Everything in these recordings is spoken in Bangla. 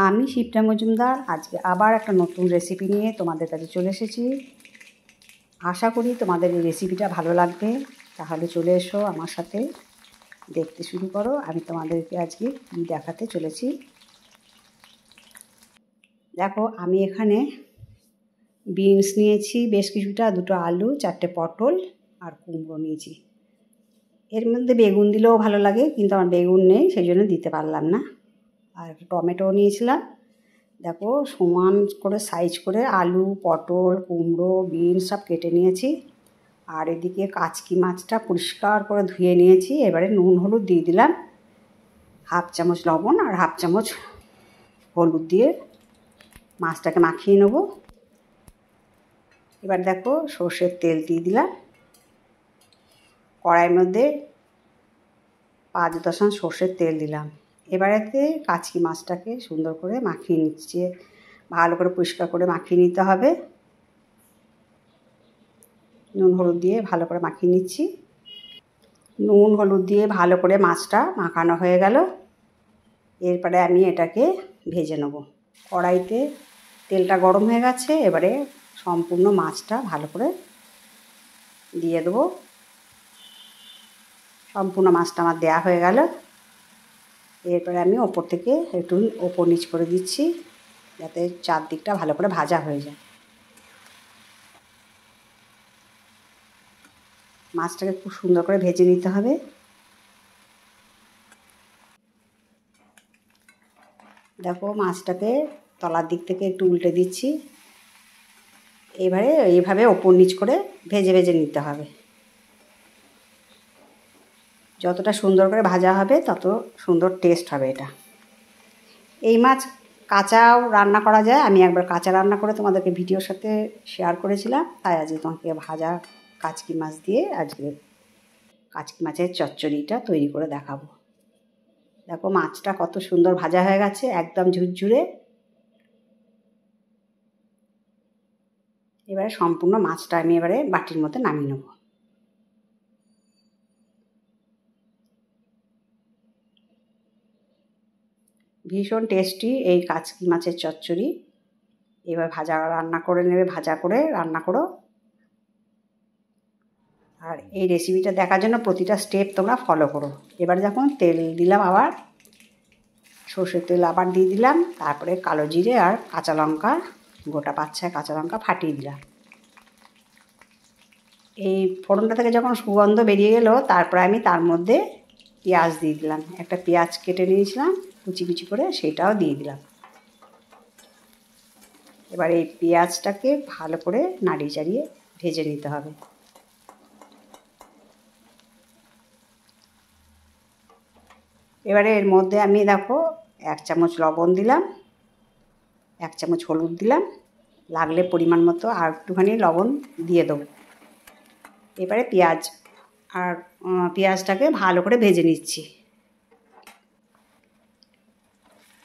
আমি শিপ্রা মজুমদার আজকে আবার একটা নতুন রেসিপি নিয়ে তোমাদের কাছে চলে এসেছি। আশা করি তোমাদের এই রেসিপিটা ভালো লাগবে। তাহলে চলে এসো আমার সাথে, দেখতে শুরু করো। আমি তোমাদেরকে আজকে কী দেখাতে চলেছি দেখো। আমি এখানে বিনস নিয়েছি বেশ কিছুটা, দুটো আলু, চারটে পটল আর কুমড়ো নিয়েছি। এর মধ্যে বেগুন দিলেও ভালো লাগে, কিন্তু আমার বেগুন নেই, সেই জন্য দিতে পারলাম না। আর টমেটো নিয়েছিলাম। দেখো সমান করে সাইজ করে আলু, পটল, কুমড়ো, বিনস সব কেটে নিয়েছি। আর এদিকে কাচকি মাছটা পরিষ্কার করে ধুয়ে নিয়েছি। এবারে নুন হলুদ দিয়ে দিলাম, হাফ চামচ লবণ আর হাফ চামচ হলুদ দিয়ে মাছটাকে মাখিয়ে নেব। এবার দেখো সর্ষের তেল দিয়ে দিলাম। কড়াইয়ের মধ্যে 5-10 সর্ষের তেল দিলাম। এবারেতে কাচকি মাছটাকে সুন্দর করে মাখিয়ে নিচ্ছি, ভালো করে পরিষ্কার করে মাখিয়ে নিতে হবে। নুন হলুদ দিয়ে ভালো করে মাখিয়ে নিচ্ছি। নুন হলুদ দিয়ে ভালো করে মাছটা মাখানো হয়ে গেল। এরপরে আমি এটাকে ভেজে নেব। কড়াইতে তেলটা গরম হয়ে গেছে। এবারে সম্পূর্ণ মাছটা ভালো করে দিয়ে দেবো। সম্পূর্ণ মাছটা আমার দেয়া হয়ে গেল। এরপরে আমি ওপর থেকে একটু ওপর নিচ করে দিচ্ছি, যাতে চারদিকটা ভালো করে ভাজা হয়ে যায়। মাছটাকে খুব সুন্দর করে ভেজে নিতে হবে। দেখো মাছটাকে তলার দিক থেকে একটু উল্টে দিচ্ছি। এবারে এইভাবে ওপর নিচ করে ভেজে ভেজে নিতে হবে। যতটা সুন্দর করে ভাজা হবে তত সুন্দর টেস্ট হবে এটা। এই মাছ কাঁচাও রান্না করা যায়। আমি একবার কাঁচা রান্না করে তোমাদেরকে ভিডিওর সাথে শেয়ার করেছিলাম, তাই আজকে তোমাকে ভাজা কাচকি মাছ দিয়ে আজকে কাচকি মাছের চচ্চড়িটা তৈরি করে দেখাবো। দেখো মাছটা কত সুন্দর ভাজা হয়ে গেছে, একদম ঝুরঝুরে। এবারে সম্পূর্ণ মাছটা আমি এবারে বাটির মধ্যে নামিয়ে নেব। ভীষণ টেস্টি এই কাচকি মাছের চচ্চড়ি। এবার রান্না করে নেবে, ভাজা করে রান্না করো। আর এই রেসিপিটা দেখার জন্য প্রতিটা স্টেপ তোমরা ফলো করো। এবার যখন তেল দিলাম, আবার সর্ষের তেল আবার দিয়ে দিলাম। তারপরে কালো জিরে আর কাঁচা লঙ্কা, গোটা 5-6 কাঁচা লঙ্কা ফাটিয়ে দিলাম। এই ফোড়নটা থেকে যখন সুগন্ধ বেরিয়ে গেল, তারপরে আমি তার মধ্যে পেঁয়াজ দিয়ে দিলাম। একটা পেঁয়াজ কেটে নিয়েছিলাম কুচি কুচি করে, সেটাও দিয়ে দিলাম। এবার এই পেঁয়াজটাকে ভালো করে নাড়িয়ে চাড়িয়ে ভেজে নিতে হবে। এবারে এর মধ্যে আমি দেখো 1 চামচ লবণ দিলাম, 1 চামচ হলুদ দিলাম, লাগলে পরিমাণ মতো আর একটুখানি লবণ দিয়ে দেবো। এবারে পেঁয়াজটাকে ভালো করে ভেজে নিচ্ছি।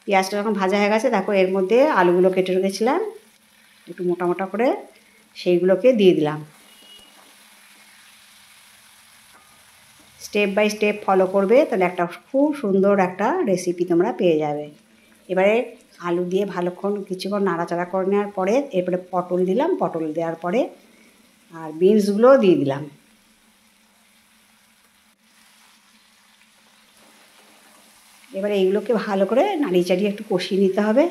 পেঁয়াজটা যখন ভাজা হয়ে গেছে, দেখো এর মধ্যে আলুগুলো কেটে রেখেছিলাম একটু মোটা মোটা করে, সেইগুলোকে দিয়ে দিলাম। স্টেপ বাই স্টেপ ফলো করবে, তাহলে একটা খুব সুন্দর একটা রেসিপি তোমরা পেয়ে যাবে। এবারে আলু দিয়ে কিছুক্ষণ নাড়াচাড়া করে নেওয়ার পরে এরপরে পটল দিলাম। পটল দেওয়ার পরে আর বিনসগুলোও দিয়ে দিলাম। এবারে এইগুলোকে ভালো করে নাড়িয়ে চাড়িয়ে একটু কষিয়ে নিতে হবে।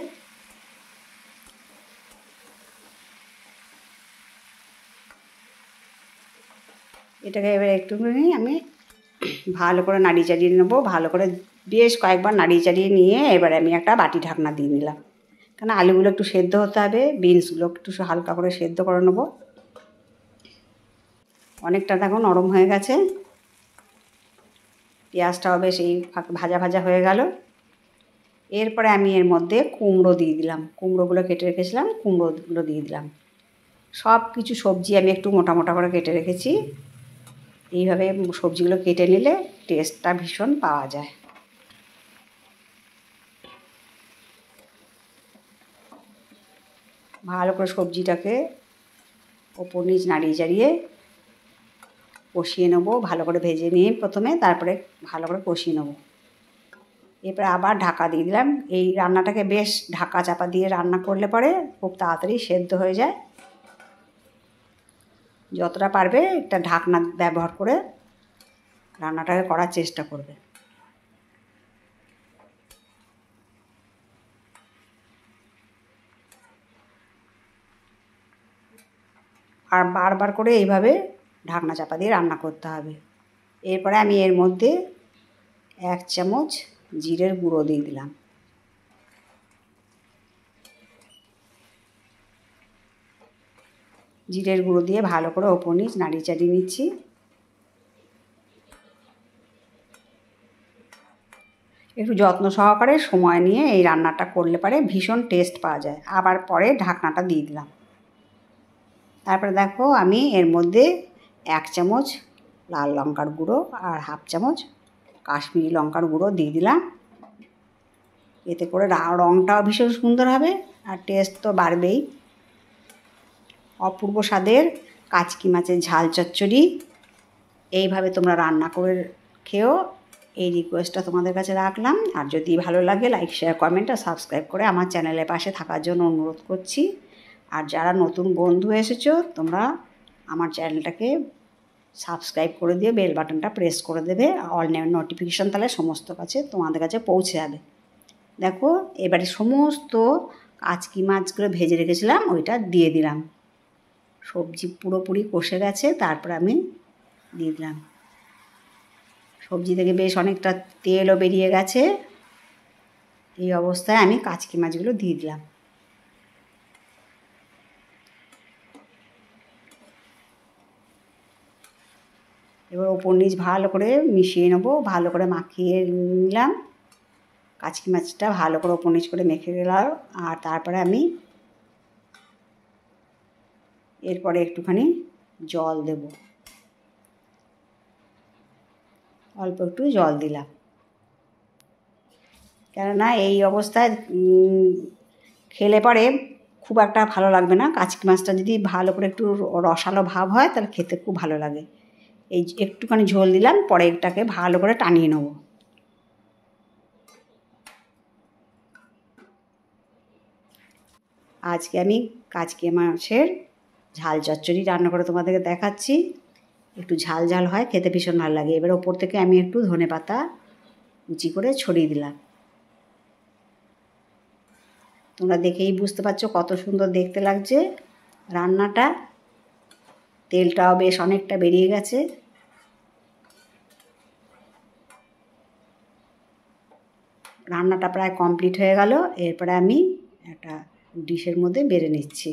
এটাকে এবারে একটুখানি আমি ভালো করে নাড়িয়ে চাড়িয়ে নেবো। ভালো করে বেশ কয়েকবার নাড়িয়ে চাড়িয়ে নিয়ে এবারে আমি একটা বাটি ঢাকনা দিয়ে নিলাম, কারণ আলুগুলো একটু সেদ্ধ হতে হবে, বিনসগুলো একটু হালকা করে সেদ্ধ করে নেবো। অনেকটা দেখো নরম হয়ে গেছে, পেঁয়াজটাও বেশ এই ভাজা ভাজা হয়ে গেল। এরপরে আমি এর মধ্যে কুমড়ো দিয়ে দিলাম। কুমড়োগুলো কেটে রেখেছিলাম, কুমড়োগুলো দিয়ে দিলাম। সব কিছু সবজি আমি একটু মোটা মোটা করে কেটে রেখেছি। এইভাবে সবজিগুলো কেটে নিলে টেস্টটা ভীষণ পাওয়া যায়। ভালো করে সবজিটাকে ওপর নিচ নাড়িয়ে চাড়িয়ে কষিয়ে নেবো। ভালো করে ভেজে নিয়ে প্রথমে, তারপরে ভালো করে কষিয়ে নেবো। এরপরে আবার ঢাকা দিয়ে দিলাম। এই রান্নাটাকে বেশ ঢাকা চাপা দিয়ে রান্না করলে পরে খুব তাড়াতাড়ি সেদ্ধ হয়ে যায়। যতটা পারবে একটা ঢাকনা ব্যবহার করে রান্নাটাকে করার চেষ্টা করবে। আর বারবার করে এইভাবে ঢাকনা চাপা দিয়ে রান্না করতে হবে। এরপরে আমি এর মধ্যে 1 চামচ জিরের গুঁড়ো দিয়ে দিলাম। জিরের গুঁড়ো দিয়ে ভালো করে ওপর নিচ নাড়িয়ে চাড়িয়ে নিচ্ছি। একটু যত্ন সহকারে সময় নিয়ে এই রান্নাটা করলে পরে ভীষণ টেস্ট পাওয়া যায়। আবার পরে ঢাকনাটা দিয়ে দিলাম। তারপরে দেখো আমি এর মধ্যে 1 চামচ লাল লঙ্কার গুঁড়ো আর 1/2 চামচ কাশ্মীরি লঙ্কার গুঁড়ো দিয়ে দিলাম। এতে করে রঙটাও ভীষণ সুন্দর হবে আর টেস্ট তো বাড়বেই। অপূর্ব স্বাদের কাচকি মাছের ঝাল চচ্চড়ি এইভাবে তোমরা রান্না করে খেও, এই রিকোয়েস্টটা তোমাদের কাছে রাখলাম। আর যদি ভালো লাগে লাইক শেয়ার কমেন্ট আর সাবস্ক্রাইব করে আমার চ্যানেলের পাশে থাকার জন্য অনুরোধ করছি। আর যারা নতুন বন্ধু এসেছো তোমরা আমার চ্যানেলটাকে সাবস্ক্রাইব করে দিয়ে বেল বাটনটা প্রেস করে দেবে, অল নোটিফিকেশান তাহলে সমস্ত কাছে তোমাদের কাছে পৌঁছে যাবে। দেখো এবারে সমস্ত কাচকি মাছগুলো ভেজে রেখেছিলাম ওইটা দিয়ে দিলাম। সবজি পুরোপুরি কষে গেছে, তারপর আমি দিয়ে দিলাম। সবজি থেকে বেশ অনেকটা তেলও বেরিয়ে গেছে। এই অবস্থায় আমি কাচকি মাছগুলো দিয়ে দিলাম। এবার ওপর নিচ ভালো করে মিশিয়ে নেবো, ভালো করে মাখিয়ে নিলাম। কাচকি মাছটা ভালো করে ওপর নিচ করে মেখে গেলাম। আর তারপরে আমি এরপরে একটুখানি জল দেব, অল্প একটু জল দিলাম। কেননা এই অবস্থায় খেলে পরে খুব একটা ভালো লাগবে না। কাচকি মাছটা যদি ভালো করে একটু রসালো ভাব হয় তাহলে খেতে খুব ভালো লাগে। এই একটুখানি ঝোল দিলাম, পরে এটাকে ভালো করে টানিয়ে নেব। আজকে আমি কাচকি মাছের ঝাল চচ্চড়ি রান্না করে তোমাদেরকে দেখাচ্ছি। একটু ঝাল ঝাল হয়, খেতে ভীষণ ভালো লাগে। এবার ওপর থেকে আমি একটু ধনেপাতা কুচি করে ছড়িয়ে দিলাম। তোমরা দেখেই বুঝতে পারছো কত সুন্দর দেখতে লাগছে রান্নাটা। তেলটাও বেশ অনেকটা বেরিয়ে গেছে। রান্নাটা প্রায় কমপ্লিট হয়ে গেল। এরপরে আমি একটা ডিশের মধ্যে বেড়ে নিচ্ছি।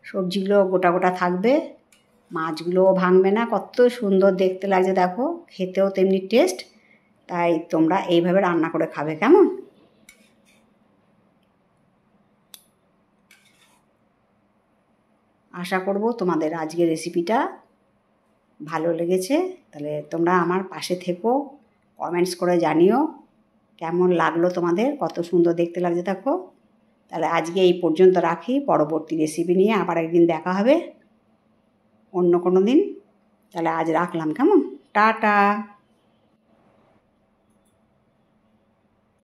সবজিগুলো গোটা গোটা থাকবে, মাছগুলোও ভাঙবে না, কত সুন্দর দেখতে লাগছে দেখো, খেতেও তেমনি টেস্ট। তাই তোমরা এইভাবে রান্না করে খাবে কেমন। আশা করব তোমাদের আজকের রেসিপিটা ভালো লেগেছে। তাহলে তোমরা আমার পাশে থেকো, কমেন্টস করে জানিও কেমন লাগলো তোমাদের, কত সুন্দর দেখতে লাগছে দেখো। তাহলে আজকে এই পর্যন্ত রাখি, পরবর্তী রেসিপি নিয়ে আবার একদিন দেখা হবে অন্য কোনো দিন। তাহলে আজ রাখলাম কেমন, টাটা।